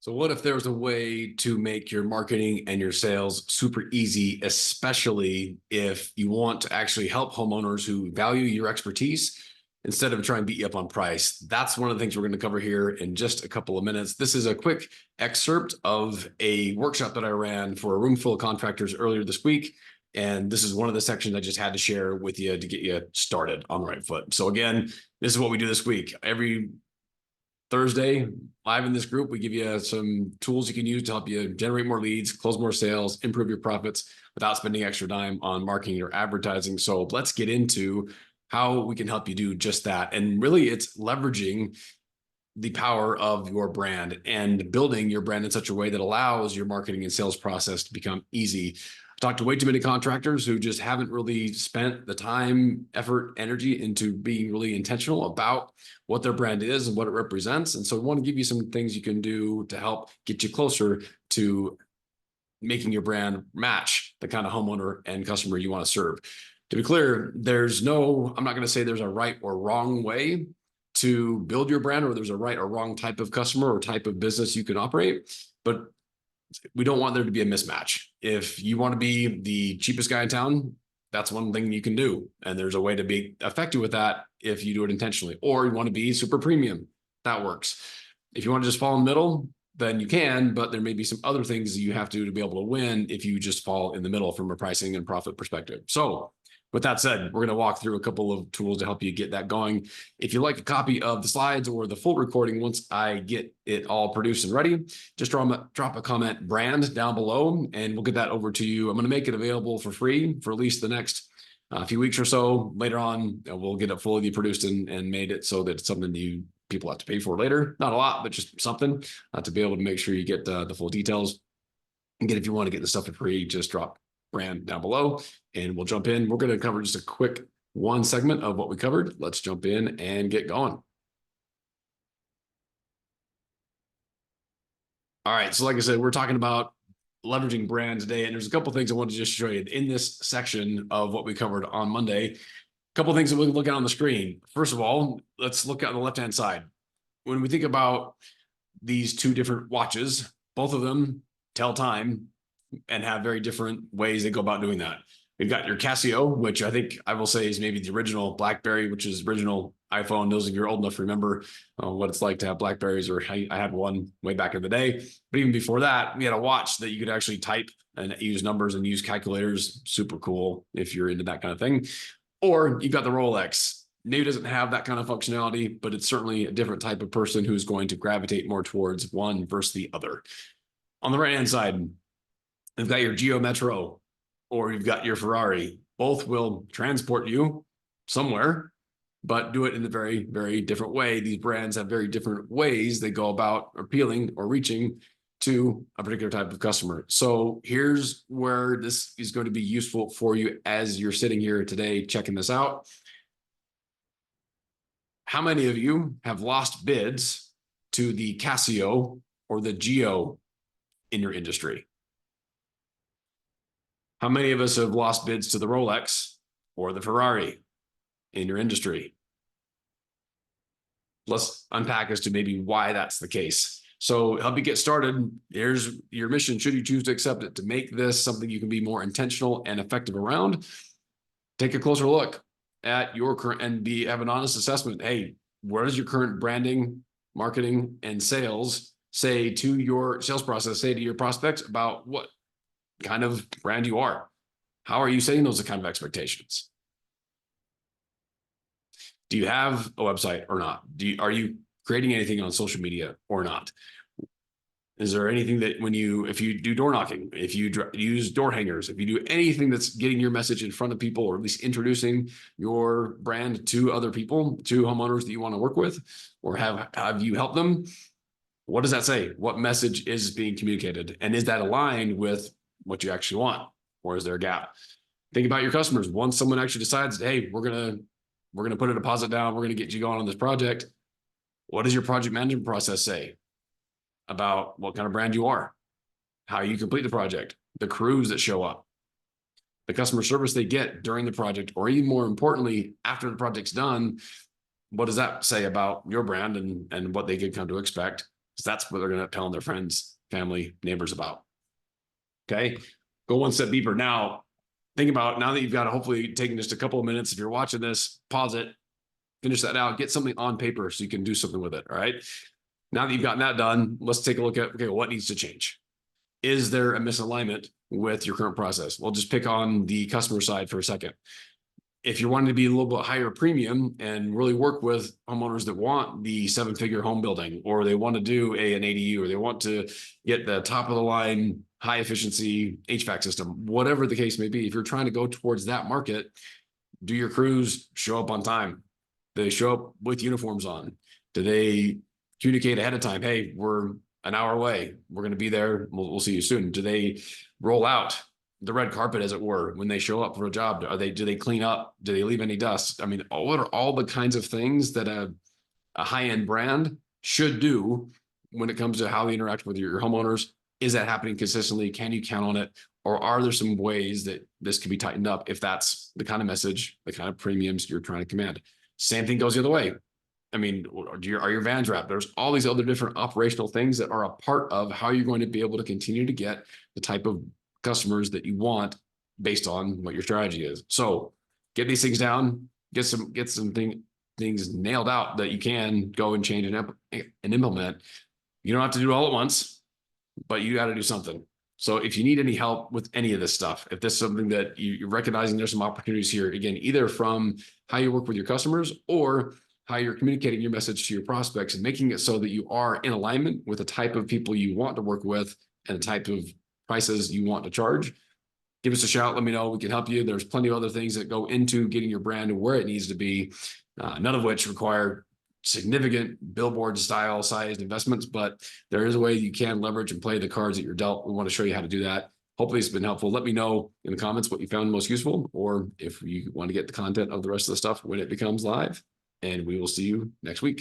So what if there was a way to make your marketing and your sales super easy, especially if you want to actually help homeowners who value your expertise instead of trying to beat you up on price? That's one of the things we're going to cover here in just a couple of minutes. This is a quick excerpt of a workshop that I ran for a room full of contractors earlier this week. And this is one of the sections I just had to share with you to get you started on the right foot. So again, this is what we do this week. Every Thursday, live in this group, we give you some tools you can use to help you generate more leads, close more sales, improve your profits without spending extra time on marketing or advertising. So let's get into how we can help you do just that. And really, it's leveraging the power of your brand and building your brand in such a way that allows your marketing and sales process to become easy. I've talked to way too many contractors who just haven't really spent the time, effort, energy into being really intentional about what their brand is and what it represents. And so I want to give you some things you can do to help get you closer to making your brand match the kind of homeowner and customer you want to serve. To be clear, I'm not going to say there's a right or wrong way to build your brand, or there's a right or wrong type of customer or type of business you can operate, but we don't want there to be a mismatch. If you want to be the cheapest guy in town, that's one thing you can do. And there's a way to be effective with that if you do it intentionally. Or you want to be super premium, that works. If you want to just fall in the middle, then you can, but there may be some other things that you have to be able to win if you just fall in the middle from a pricing and profit perspective. So with that said, we're going to walk through a couple of tools to help you get that going. If you'd like a copy of the slides or the full recording, once I get it all produced and ready, just drop a comment brand down below and we'll get that over to you. I'm going to make it available for free for at least the next few weeks or so. Later on, we'll get it fully produced and made it so that it's something people have to pay for later. Not a lot, but just something to be able to make sure you get the full details. Again, if you want to get the stuff for free, just drop brand down below and we'll jump in. We're going to cover just a quick one segment of what we covered. Let's jump in and get going. All right. So like I said, we're talking about leveraging brand today. And there's a couple things I wanted to just show you in this section of what we covered on Monday. A couple things that we can look at on the screen. First of all, let's look at the left-hand side. When we think about these two different watches, both of them tell time and have very different ways they go about doing that. We've got your Casio, which I think I will say is maybe the original BlackBerry, which is original iPhone. Those of you who are old enough to remember what it's like to have BlackBerries, or I had one way back in the day. But even before that, we had a watch that you could actually type and use numbers and use calculators. Super cool if you're into that kind of thing. Or you got the Rolex. Maybe it doesn't have that kind of functionality, but it's certainly a different type of person who's going to gravitate more towards one versus the other. On the right-hand side, you've got your Geo Metro, or you've got your Ferrari. Both will transport you somewhere, but do it in a very, very different way. These brands have very different ways they go about appealing or reaching to a particular type of customer. So here's where this is going to be useful for you as you're sitting here today checking this out. How many of you have lost bids to the Casio or the Geo in your industry? How many of us have lost bids to the Rolex or the Ferrari in your industry? Let's unpack as to maybe why that's the case. So help you get started. Here's your mission, should you choose to accept it, to make this something you can be more intentional and effective around. Take a closer look at your current and have an honest assessment. Hey, where does your current branding, marketing, and sales say to your sales process, say to your prospects about what kind of brand you are? How are you setting those kind of expectations? Do you have a website or not? Are you creating anything on social media or not? Is there anything that if you do door knocking, if you use door hangers, if you do anything that's getting your message in front of people, or at least introducing your brand to other people, to homeowners that you want to work with, or have you helped them? What does that say? What message is being communicated? And is that aligned with what you actually want? Or is there a gap? Think about your customers. Once someone actually decides, hey, we're gonna put a deposit down, we're gonna get you going on this project, what does your project management process say about what kind of brand you are, how you complete the project, the crews that show up, the customer service they get during the project, or even more importantly, after the project's done? What does that say about your brand and what they could come to expect? because that's what they're going to tell their friends, family, neighbors about. Okay. Go one step deeper. Now, think about now that you've got hopefully taken just a couple of minutes. If you're watching this, pause it, finish that out, get something on paper so you can do something with it. All right. Now that you've gotten that done, let's take a look at, okay, what needs to change? Is there a misalignment with your current process? We'll just pick on the customer side for a second. If you're wanting to be a little bit higher premium and really work with homeowners that want the 7-figure home building, or they want to do an ADU, or they want to get the top of the line, high efficiency HVAC system, whatever the case may be, if you're trying to go towards that market, do your crews show up on time? Do they show up with uniforms on? Do they communicate ahead of time? Hey, we're an hour away. We're going to be there. We'll see you soon. Do they roll out the red carpet, as it were, when they show up for a job? Do they clean up? Do they leave any dust? I mean, what are all the kinds of things that a high-end brand should do when it comes to how they interact with your homeowners? Is that happening consistently? Can you count on it? Or are there some ways that this can be tightened up if that's the kind of message, the kind of premiums you're trying to command? Same thing goes the other way. I mean, are your vans wrapped? There's all these other different operational things that are a part of how you're going to be able to continue to get the type of customers that you want based on what your strategy is. So get these things down, get some things nailed out that you can go and change and implement. You don't have to do it all at once, but you got to do something. So if you need any help with any of this stuff, if this is something that you're recognizing there's some opportunities here, again, either from how you work with your customers or how you're communicating your message to your prospects and making it so that you are in alignment with the type of people you want to work with and the type of prices you want to charge, give us a shout. Let me know. We can help you. There's plenty of other things that go into getting your brand where it needs to be, none of which require significant billboard style sized investments, but there is a way you can leverage and play the cards that you're dealt. We want to show you how to do that. Hopefully it's been helpful. Let me know in the comments what you found most useful, or if you want to get the content of the rest of the stuff when it becomes live, and we will see you next week.